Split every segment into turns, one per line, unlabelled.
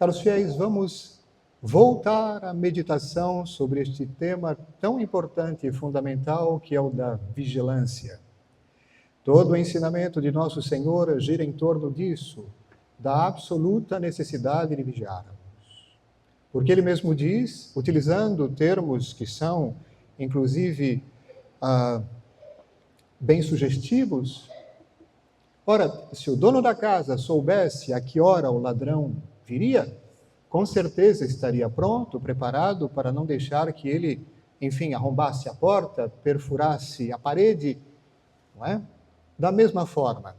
Caros fiéis, vamos voltar à meditação sobre este tema tão importante e fundamental que é o da vigilância. Todo o ensinamento de Nosso Senhor gira em torno disso, da absoluta necessidade de vigiarmos. Porque Ele mesmo diz, utilizando termos que são, inclusive, bem sugestivos, ora, se o dono da casa soubesse a que hora o ladrão viria, com certeza estaria pronto, preparado para não deixar que ele, enfim, arrombasse a porta, perfurasse a parede, não é? Da mesma forma,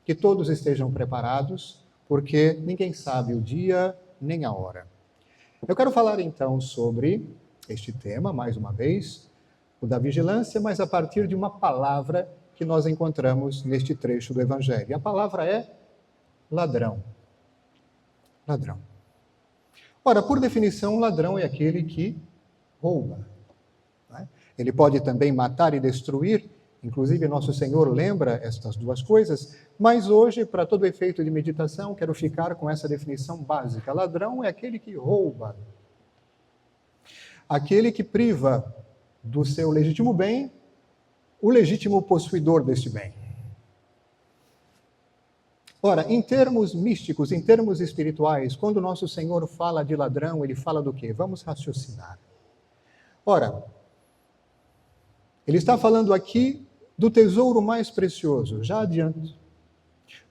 que todos estejam preparados, porque ninguém sabe o dia nem a hora. Eu quero falar então sobre este tema, mais uma vez, o da vigilância, mas a partir de uma palavra que nós encontramos neste trecho do Evangelho. E a palavra é ladrão. Ladrão. Ora, por definição, ladrão é aquele que rouba. Não é? Ele pode também matar e destruir, inclusive Nosso Senhor lembra estas duas coisas, mas hoje, para todo efeito de meditação, quero ficar com essa definição básica. Ladrão é aquele que rouba. Aquele que priva do seu legítimo bem o legítimo possuidor deste bem. Ora, em termos místicos, em termos espirituais, quando Nosso Senhor fala de ladrão, Ele fala do quê? Vamos raciocinar. Ora, Ele está falando aqui do tesouro mais precioso, já adianto.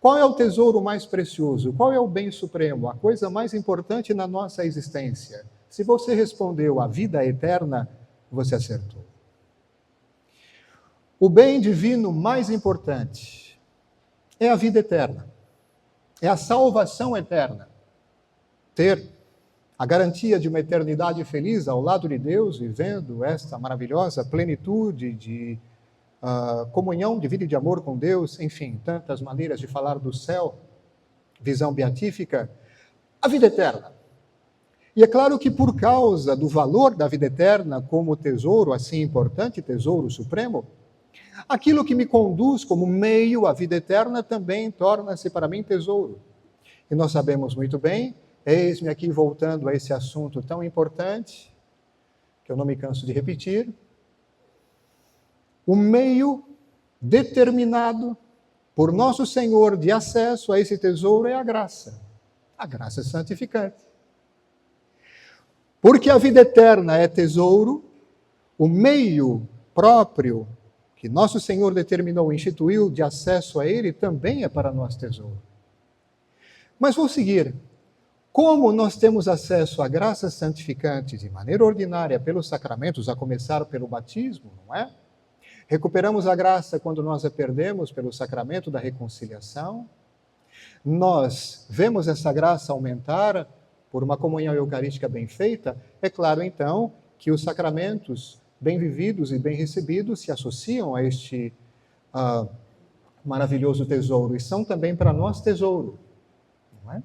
Qual é o tesouro mais precioso? Qual é o bem supremo? A coisa mais importante na nossa existência? Se você respondeu a vida eterna, você acertou. O bem divino mais importante é a vida eterna. É a salvação eterna. Ter a garantia de uma eternidade feliz ao lado de Deus, vivendo esta maravilhosa plenitude de comunhão, de vida e de amor com Deus, enfim, tantas maneiras de falar do céu, visão beatífica, a vida eterna. E é claro que por causa do valor da vida eterna como tesouro assim importante, tesouro supremo, aquilo que me conduz como meio à vida eterna também torna-se para mim tesouro. E nós sabemos muito bem, eis-me aqui voltando a esse assunto tão importante, que eu não me canso de repetir, o meio determinado por Nosso Senhor de acesso a esse tesouro é a graça santificante. Porque a vida eterna é tesouro, o meio próprio que Nosso Senhor determinou, instituiu de acesso a Ele, também é para nós tesouro. Mas vou seguir. Como nós temos acesso à graça santificante de maneira ordinária pelos sacramentos, a começar pelo batismo, não é? Recuperamos a graça quando nós a perdemos pelo sacramento da reconciliação. Nós vemos essa graça aumentar por uma comunhão eucarística bem feita. É claro, então, que os sacramentos bem vividos e bem recebidos se associam a este maravilhoso tesouro e são também para nós tesouro, não é?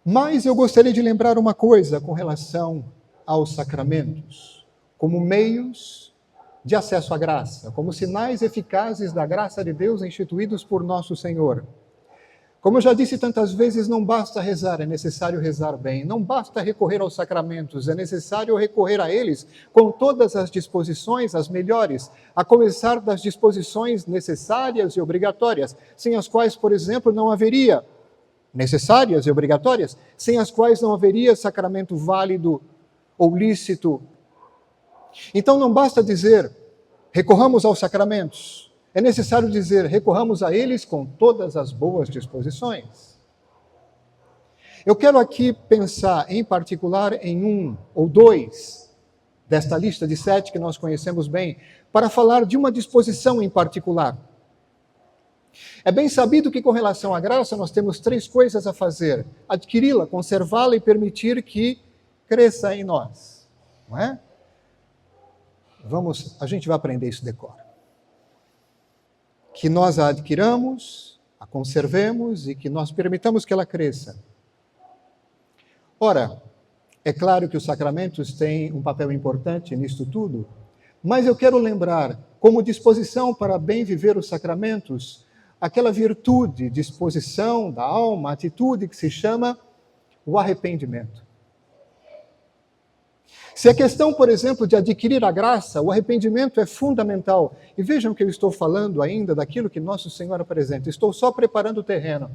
Mas eu gostaria de lembrar uma coisa com relação aos sacramentos, como meios de acesso à graça, como sinais eficazes da graça de Deus instituídos por Nosso Senhor. Como eu já disse tantas vezes, não basta rezar, é necessário rezar bem. Não basta recorrer aos sacramentos, é necessário recorrer a eles com todas as disposições, as melhores, a começar das disposições necessárias e obrigatórias, sem as quais, por exemplo, não haveria necessárias e obrigatórias, sem as quais não haveria sacramento válido ou lícito. Então não basta dizer, recorramos aos sacramentos. É necessário dizer, recorramos a eles com todas as boas disposições. Eu quero aqui pensar, em particular, em um ou dois desta lista de 7 que nós conhecemos bem, para falar de uma disposição em particular. É bem sabido que, com relação à graça, nós temos 3 coisas a fazer: adquiri-la, conservá-la e permitir que cresça em nós. Não é? A gente vai aprender isso de cor. Que nós a adquiramos, a conservemos e que nós permitamos que ela cresça. Ora, é claro que os sacramentos têm um papel importante nisto tudo, mas eu quero lembrar, como disposição para bem viver os sacramentos, aquela virtude, disposição da alma, atitude que se chama o arrependimento. Se a questão, por exemplo, de adquirir a graça, o arrependimento é fundamental. E vejam que eu estou falando ainda daquilo que Nosso Senhor apresenta. Estou só preparando o terreno.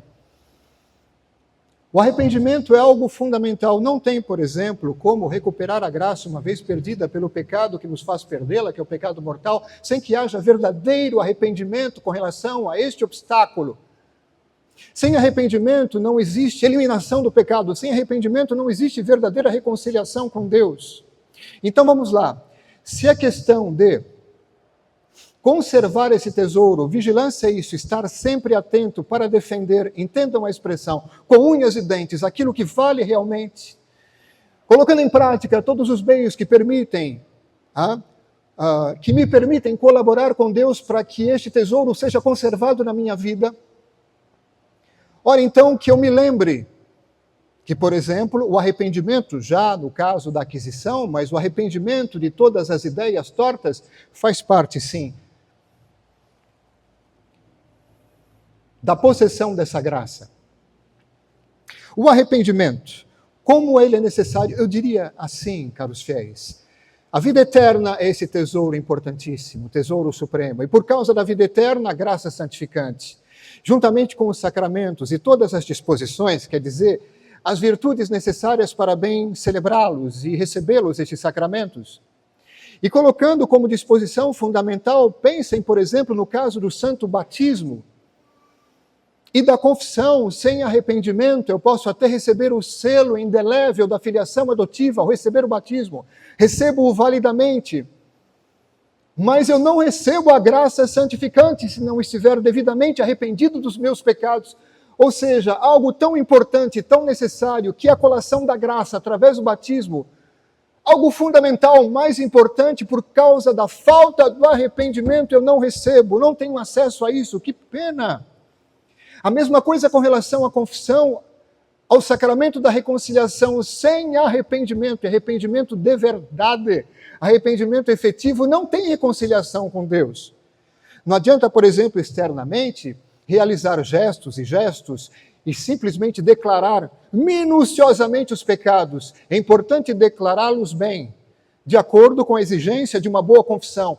O arrependimento é algo fundamental. Não tem, por exemplo, como recuperar a graça uma vez perdida pelo pecado que nos faz perdê-la, que é o pecado mortal, sem que haja verdadeiro arrependimento com relação a este obstáculo. Sem arrependimento não existe eliminação do pecado. Sem arrependimento não existe verdadeira reconciliação com Deus. Então vamos lá. Se a questão de conservar esse tesouro, vigilância é isso, estar sempre atento para defender, entendam a expressão, com unhas e dentes, aquilo que vale realmente, colocando em prática todos os meios que permitem, que me permitem colaborar com Deus para que este tesouro seja conservado na minha vida. Ora, então, que eu me lembre que, por exemplo, o arrependimento, já no caso da aquisição, mas o arrependimento de todas as ideias tortas, faz parte, sim, da possessão dessa graça. O arrependimento, como ele é necessário, eu diria assim, caros fiéis, a vida eterna é esse tesouro importantíssimo, tesouro supremo, e por causa da vida eterna, a graça santificante, juntamente com os sacramentos e todas as disposições, quer dizer, as virtudes necessárias para bem celebrá-los e recebê-los, estes sacramentos. E colocando como disposição fundamental, pensem, por exemplo, no caso do santo batismo e da confissão. Sem arrependimento, eu posso até receber o selo indelével da filiação adotiva ao receber o batismo. Recebo-o validamente, mas eu não recebo a graça santificante se não estiver devidamente arrependido dos meus pecados. Ou seja, algo tão importante, tão necessário, que é a colação da graça através do batismo, algo fundamental, mais importante, por causa da falta do arrependimento, eu não recebo, não tenho acesso a isso, que pena! A mesma coisa com relação à confissão, ao sacramento da reconciliação, sem arrependimento, arrependimento de verdade, arrependimento efetivo, não tem reconciliação com Deus. Não adianta, por exemplo, externamente, realizar gestos e simplesmente declarar minuciosamente os pecados. É importante declará-los bem, de acordo com a exigência de uma boa confissão,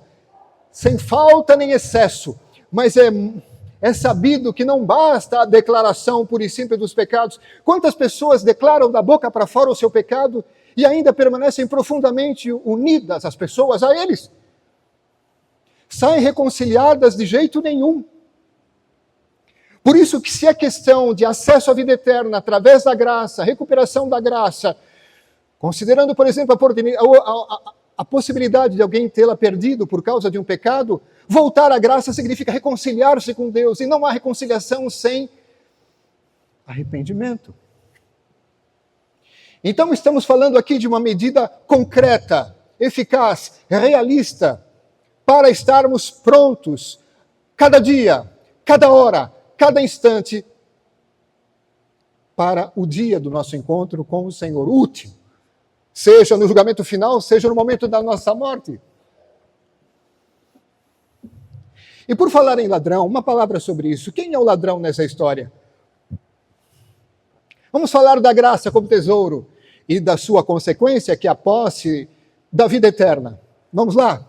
sem falta nem excesso, mas é sabido que não basta a declaração pura e simples dos pecados. Quantas pessoas declaram da boca para fora o seu pecado e ainda permanecem profundamente unidas as pessoas a eles? Saem reconciliadas de jeito nenhum. Por isso que se a questão de acesso à vida eterna através da graça, recuperação da graça, considerando, por exemplo, a possibilidade de alguém tê-la perdido por causa de um pecado, voltar à graça significa reconciliar-se com Deus, e não há reconciliação sem arrependimento. Então estamos falando aqui de uma medida concreta, eficaz, realista, para estarmos prontos, cada dia, cada hora, cada instante, para o dia do nosso encontro com o Senhor, último, seja no julgamento final, seja no momento da nossa morte. E por falar em ladrão, uma palavra sobre isso. Quem é o ladrão nessa história? Vamos falar da graça como tesouro e da sua consequência, que é a posse da vida eterna. Vamos lá?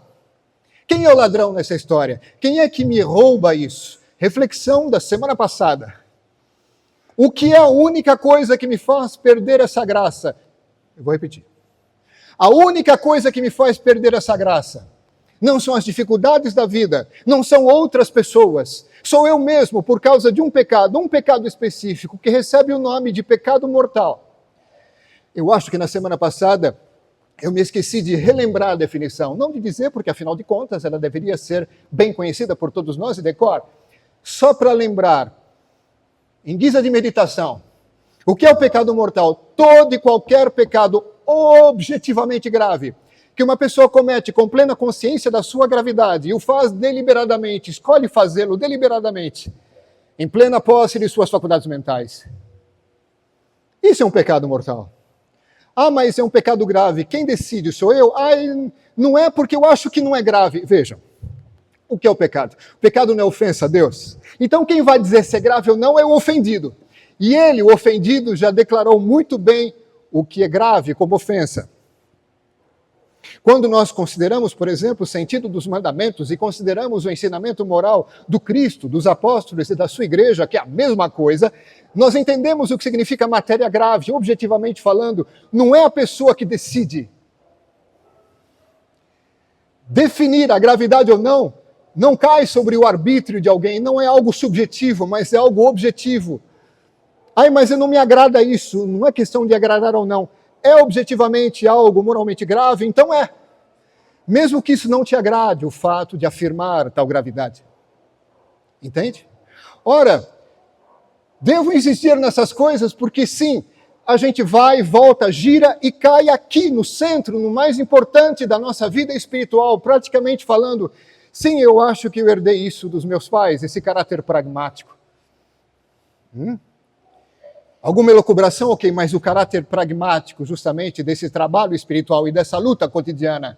Quem é o ladrão nessa história? Quem é que me rouba isso? Reflexão da semana passada. O que é a única coisa que me faz perder essa graça? Eu vou repetir. A única coisa que me faz perder essa graça não são as dificuldades da vida, não são outras pessoas. Sou eu mesmo por causa de um pecado específico, que recebe o nome de pecado mortal. Eu acho que na semana passada eu me esqueci de relembrar a definição, não de dizer, porque afinal de contas ela deveria ser bem conhecida por todos nós e de cor. Só para lembrar, em guisa de meditação, o que é o pecado mortal? Todo e qualquer pecado objetivamente grave, que uma pessoa comete com plena consciência da sua gravidade e o faz deliberadamente, escolhe fazê-lo deliberadamente, em plena posse de suas faculdades mentais. Isso é um pecado mortal. Ah, mas é um pecado grave. Quem decide? Sou eu? Ah, não é porque eu acho que não é grave. Vejam, O que é o pecado? O pecado não é ofensa a Deus. Então quem vai dizer se é grave ou não é o ofendido. E ele, o ofendido, já declarou muito bem o que é grave como ofensa. Quando nós consideramos, por exemplo, o sentido dos mandamentos e consideramos o ensinamento moral do Cristo, dos apóstolos e da sua igreja, que é a mesma coisa, nós entendemos o que significa matéria grave. Objetivamente falando, não é a pessoa que decide. Definir a gravidade ou não cai sobre o arbítrio de alguém, não é algo subjetivo, mas é algo objetivo. Ai, mas não me agrada isso, não é questão de agradar ou não. É objetivamente algo moralmente grave, então é. Mesmo que isso não te agrade, o fato de afirmar tal gravidade. Entende? Ora, devo insistir nessas coisas porque sim, a gente vai, volta, gira e cai aqui no centro, no mais importante da nossa vida espiritual, praticamente falando. Sim, eu acho que eu herdei isso dos meus pais, esse caráter pragmático. Alguma elucubração? Ok, mas o caráter pragmático, justamente, desse trabalho espiritual e dessa luta cotidiana,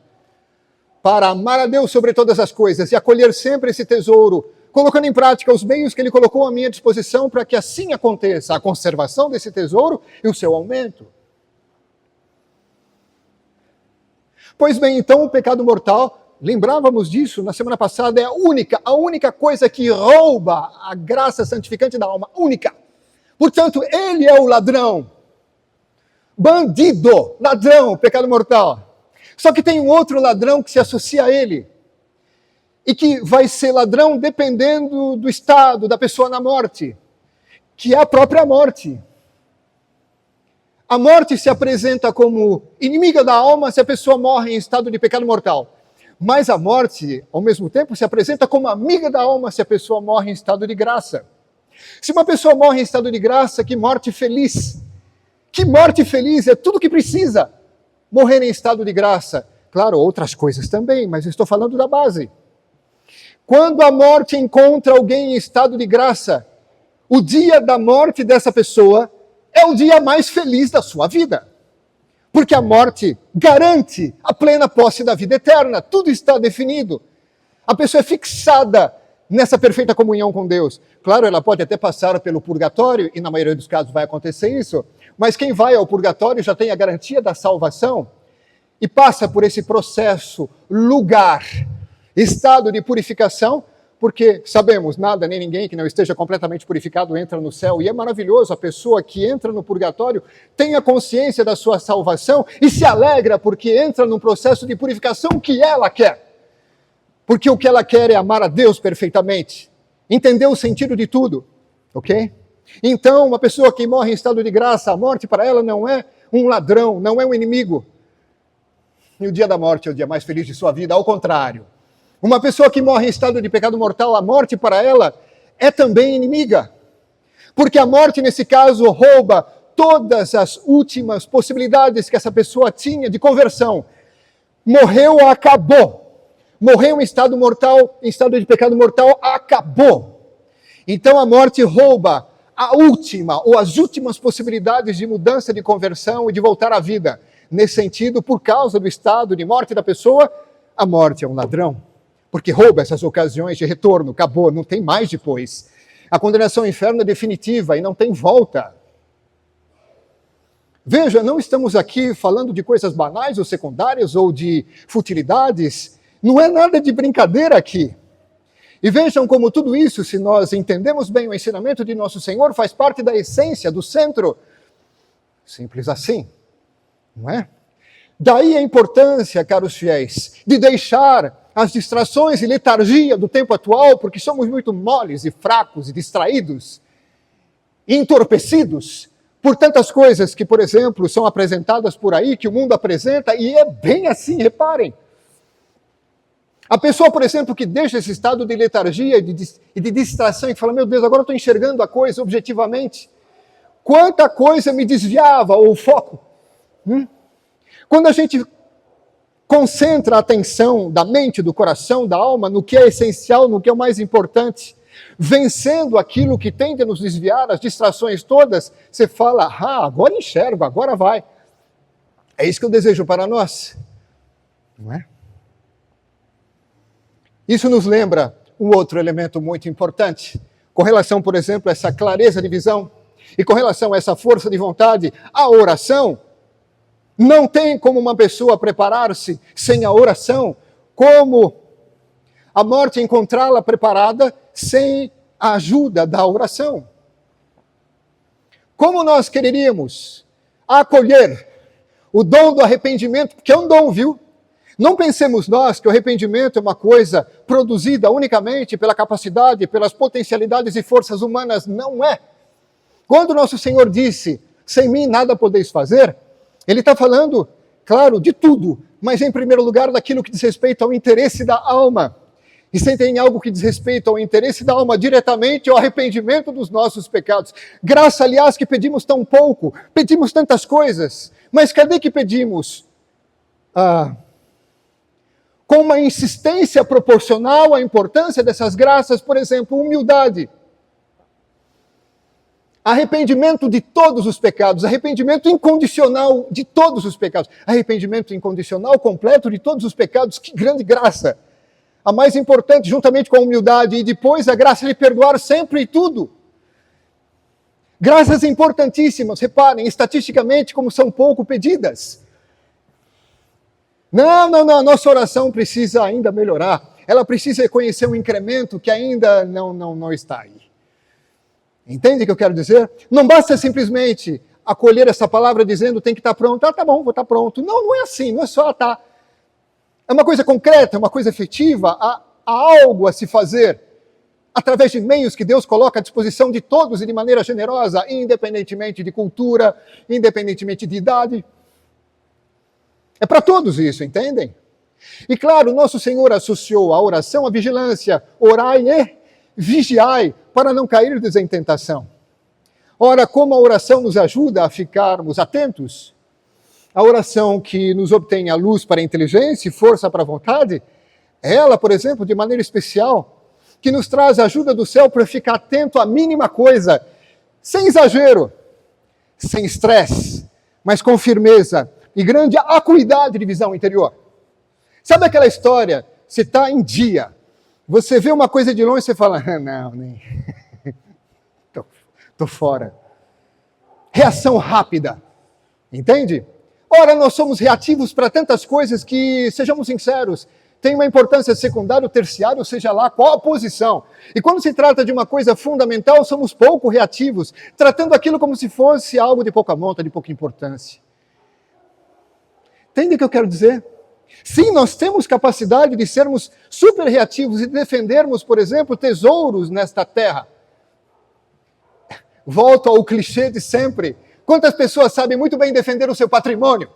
para amar a Deus sobre todas as coisas e acolher sempre esse tesouro, colocando em prática os meios que Ele colocou à minha disposição para que assim aconteça a conservação desse tesouro e o seu aumento. Pois bem, então o pecado mortal, lembrávamos disso na semana passada, é a única coisa que rouba a graça santificante da alma, única. Portanto, ele é o ladrão, bandido, ladrão, pecado mortal. Só que tem um outro ladrão que se associa a ele, e que vai ser ladrão dependendo do estado da pessoa na morte, que é a própria morte. A morte se apresenta como inimiga da alma se a pessoa morre em estado de pecado mortal. Mas a morte, ao mesmo tempo, se apresenta como amiga da alma se a pessoa morre em estado de graça. Se uma pessoa morre em estado de graça, que morte feliz! Que morte feliz! É tudo o que precisa. Morrer em estado de graça. Claro, outras coisas também, mas estou falando da base. Quando a morte encontra alguém em estado de graça, o dia da morte dessa pessoa é o dia mais feliz da sua vida. Porque a morte garante a plena posse da vida eterna. Tudo está definido. A pessoa é fixada nessa perfeita comunhão com Deus. Claro, ela pode até passar pelo purgatório, e na maioria dos casos vai acontecer isso, mas quem vai ao purgatório já tem a garantia da salvação e passa por esse processo, lugar, estado de purificação, porque sabemos, nada nem ninguém que não esteja completamente purificado entra no céu, e é maravilhoso a pessoa que entra no purgatório, tem a consciência da sua salvação e se alegra porque entra num processo de purificação que ela quer. Porque o que ela quer é amar a Deus perfeitamente, entender o sentido de tudo, ok? Então, uma pessoa que morre em estado de graça, a morte para ela não é um ladrão, não é um inimigo. E o dia da morte é o dia mais feliz de sua vida, ao contrário. Uma pessoa que morre em estado de pecado mortal, a morte para ela é também inimiga. Porque a morte, nesse caso, rouba todas as últimas possibilidades que essa pessoa tinha de conversão. Morreu, acabou. Morreu em estado mortal, em estado de pecado mortal, acabou. Então a morte rouba a última ou as últimas possibilidades de mudança de conversão e de voltar à vida. Nesse sentido, por causa do estado de morte da pessoa, a morte é um ladrão, porque rouba essas ocasiões de retorno, acabou, não tem mais depois. A condenação ao inferno é definitiva e não tem volta. Veja, não estamos aqui falando de coisas banais ou secundárias ou de futilidades. Não é nada de brincadeira aqui. E vejam como tudo isso, se nós entendemos bem o ensinamento de nosso Senhor, faz parte da essência, do centro. Simples assim, não é? Daí a importância, caros fiéis, de deixar as distrações e letargia do tempo atual, porque somos muito moles e fracos e distraídos, e entorpecidos por tantas coisas que, por exemplo, são apresentadas por aí, que o mundo apresenta, e é bem assim, reparem. A pessoa, por exemplo, que deixa esse estado de letargia e de distração e fala, meu Deus, agora eu estou enxergando a coisa objetivamente. Quanta coisa me desviava o foco. Quando a gente concentra a atenção da mente, do coração, da alma, no que é essencial, no que é o mais importante, vencendo aquilo que tende a nos desviar, as distrações todas, você fala, agora enxergo, agora vai. É isso que eu desejo para nós. Não é? Isso nos lembra um outro elemento muito importante, com relação, por exemplo, a essa clareza de visão e com relação a essa força de vontade. A oração não tem como uma pessoa preparar-se sem a oração, como a morte encontrá-la preparada sem a ajuda da oração. Como nós quereríamos acolher o dom do arrependimento, que é um dom, viu? Não pensemos nós que o arrependimento é uma coisa produzida unicamente pela capacidade, pelas potencialidades e forças humanas. Não é. Quando nosso Senhor disse, sem mim nada podeis fazer, Ele está falando, claro, de tudo, mas em primeiro lugar daquilo que diz respeito ao interesse da alma. E se tem algo que diz respeito ao interesse da alma diretamente, ao arrependimento dos nossos pecados. Graça, aliás, que pedimos tão pouco, pedimos tantas coisas, mas cadê que pedimos? Com uma insistência proporcional à importância dessas graças, por exemplo, humildade. Arrependimento de todos os pecados, arrependimento incondicional de todos os pecados, arrependimento incondicional completo de todos os pecados, que grande graça! A mais importante, juntamente com a humildade, e depois a graça de perdoar sempre e tudo. Graças importantíssimas, reparem, estatisticamente, como são pouco pedidas. Não, nossa oração precisa ainda melhorar. Ela precisa reconhecer um incremento que ainda não está aí. Entende o que eu quero dizer? Não basta simplesmente acolher essa palavra dizendo tem que estar pronto. Tá bom, vou estar pronto. Não é assim, não é só estar. É uma coisa concreta, é uma coisa efetiva, há algo a se fazer através de meios que Deus coloca à disposição de todos e de maneira generosa, independentemente de cultura, independentemente de idade. É para todos isso, entendem? E claro, nosso Senhor associou a oração à vigilância, orai e vigiai, para não cairdes em tentação. Ora, como a oração nos ajuda a ficarmos atentos, a oração que nos obtém a luz para a inteligência e força para a vontade, ela, por exemplo, de maneira especial, que nos traz a ajuda do céu para ficar atento à mínima coisa, sem exagero, sem estresse, mas com firmeza e grande acuidade de visão interior. Sabe aquela história? Você está em dia, você vê uma coisa de longe e você fala, não, nem... Tô fora. Reação rápida, entende? Ora, nós somos reativos para tantas coisas que, sejamos sinceros, tem uma importância secundária ou terciária, ou seja lá qual a posição. E quando se trata de uma coisa fundamental, somos pouco reativos, tratando aquilo como se fosse algo de pouca monta, de pouca importância. Entende o que eu quero dizer? Sim, nós temos capacidade de sermos super reativos e defendermos, por exemplo, tesouros nesta terra. Volto ao clichê de sempre. Quantas pessoas sabem muito bem defender o seu patrimônio?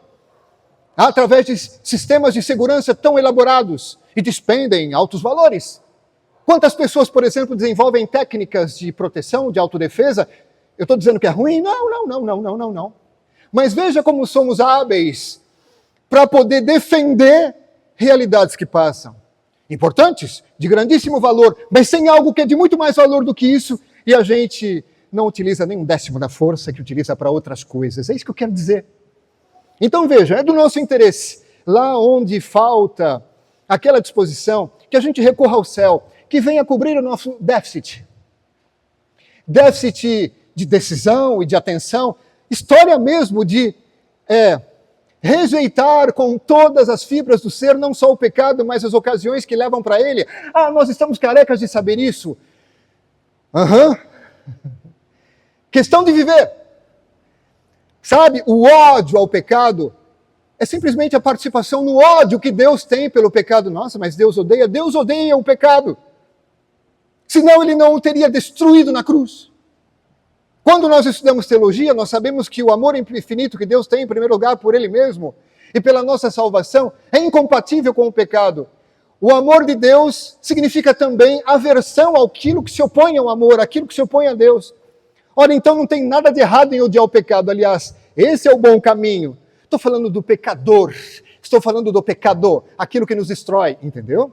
Através de sistemas de segurança tão elaborados e despendem altos valores. Quantas pessoas, por exemplo, desenvolvem técnicas de proteção, de autodefesa? Eu estou dizendo que é ruim? Não. Mas veja como somos hábeis para poder defender realidades que passam. Importantes, de grandíssimo valor, mas sem algo que é de muito mais valor do que isso, e a gente não utiliza nem um décimo da força que utiliza para outras coisas. É isso que eu quero dizer. Então veja, é do nosso interesse, lá onde falta aquela disposição, que a gente recorra ao céu, que venha cobrir o nosso déficit. Déficit de decisão e de atenção, história mesmo de rejeitar com todas as fibras do ser, não só o pecado, mas as ocasiões que levam para ele. Nós estamos carecas de saber isso. Questão de viver. Sabe, o ódio ao pecado é simplesmente a participação no ódio que Deus tem pelo pecado. Nossa, mas Deus odeia o pecado. Senão ele não o teria destruído na cruz. Quando nós estudamos teologia, nós sabemos que o amor infinito que Deus tem, em primeiro lugar, por Ele mesmo e pela nossa salvação, é incompatível com o pecado. O amor de Deus significa também aversão àquilo que se opõe ao amor, àquilo que se opõe a Deus. Ora, então não tem nada de errado em odiar o pecado. Aliás, esse é o bom caminho. Estou falando do pecador, estou falando do pecador, aquilo que nos destrói, entendeu?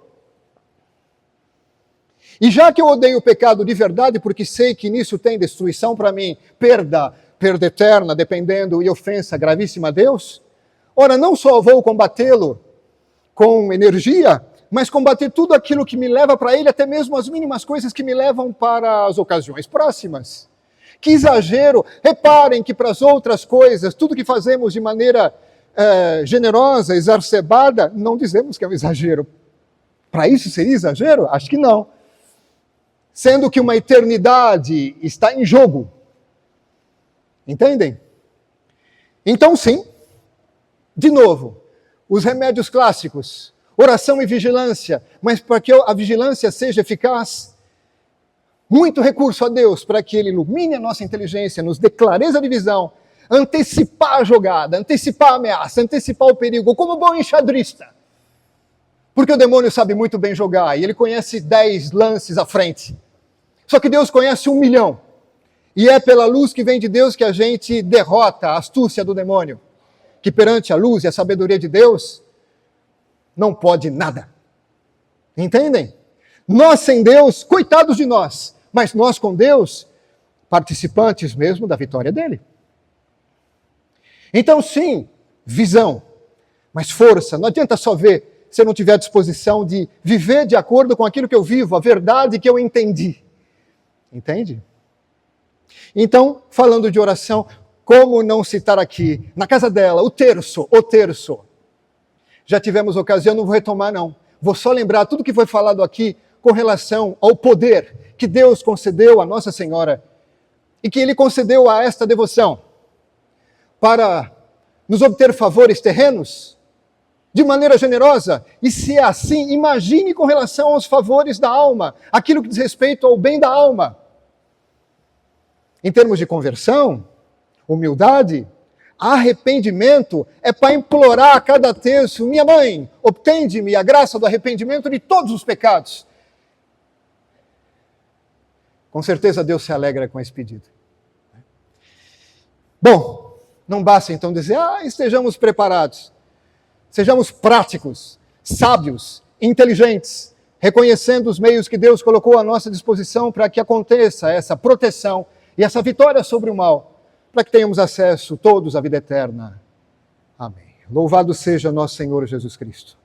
E já que eu odeio o pecado de verdade, porque sei que nisso tem destruição para mim, perda eterna, dependendo, e ofensa gravíssima a Deus, ora, não só vou combatê-lo com energia, mas combater tudo aquilo que me leva para ele, até mesmo as mínimas coisas que me levam para as ocasiões próximas. Que exagero! Reparem que para as outras coisas, tudo que fazemos de maneira generosa, exacerbada, não dizemos que é um exagero. Para isso seria exagero? Acho que não. Sendo que uma eternidade está em jogo. Entendem? Então, sim, de novo, os remédios clássicos, oração e vigilância, mas para que a vigilância seja eficaz, muito recurso a Deus para que Ele ilumine a nossa inteligência, nos dê clareza de visão, antecipar a jogada, antecipar a ameaça, antecipar o perigo, como bom enxadrista. Porque o demônio sabe muito bem jogar e ele conhece 10 lances à frente. Só que Deus conhece 1 milhão. E é pela luz que vem de Deus que a gente derrota a astúcia do demônio. Que perante a luz e a sabedoria de Deus, não pode nada. Entendem? Nós sem Deus, coitados de nós. Mas nós com Deus, participantes mesmo da vitória dele. Então sim, visão, mas força. Não adianta só ver se eu não tiver disposição de viver de acordo com aquilo que eu vivo, a verdade que eu entendi. Entende? Então, falando de oração, como não citar aqui, na casa dela, o terço. Já tivemos ocasião, não vou retomar não. Vou só lembrar tudo que foi falado aqui com relação ao poder que Deus concedeu a Nossa Senhora e que Ele concedeu a esta devoção para nos obter favores terrenos de maneira generosa. E se é assim, imagine com relação aos favores da alma, aquilo que diz respeito ao bem da alma. Em termos de conversão, humildade, arrependimento, é para implorar a cada terço: minha mãe, obtende-me a graça do arrependimento de todos os pecados. Com certeza Deus se alegra com esse pedido. Bom, não basta então dizer, estejamos preparados. Sejamos práticos, sábios, inteligentes, reconhecendo os meios que Deus colocou à nossa disposição para que aconteça essa proteção e essa vitória sobre o mal, para que tenhamos acesso todos à vida eterna. Amém. Louvado seja nosso Senhor Jesus Cristo.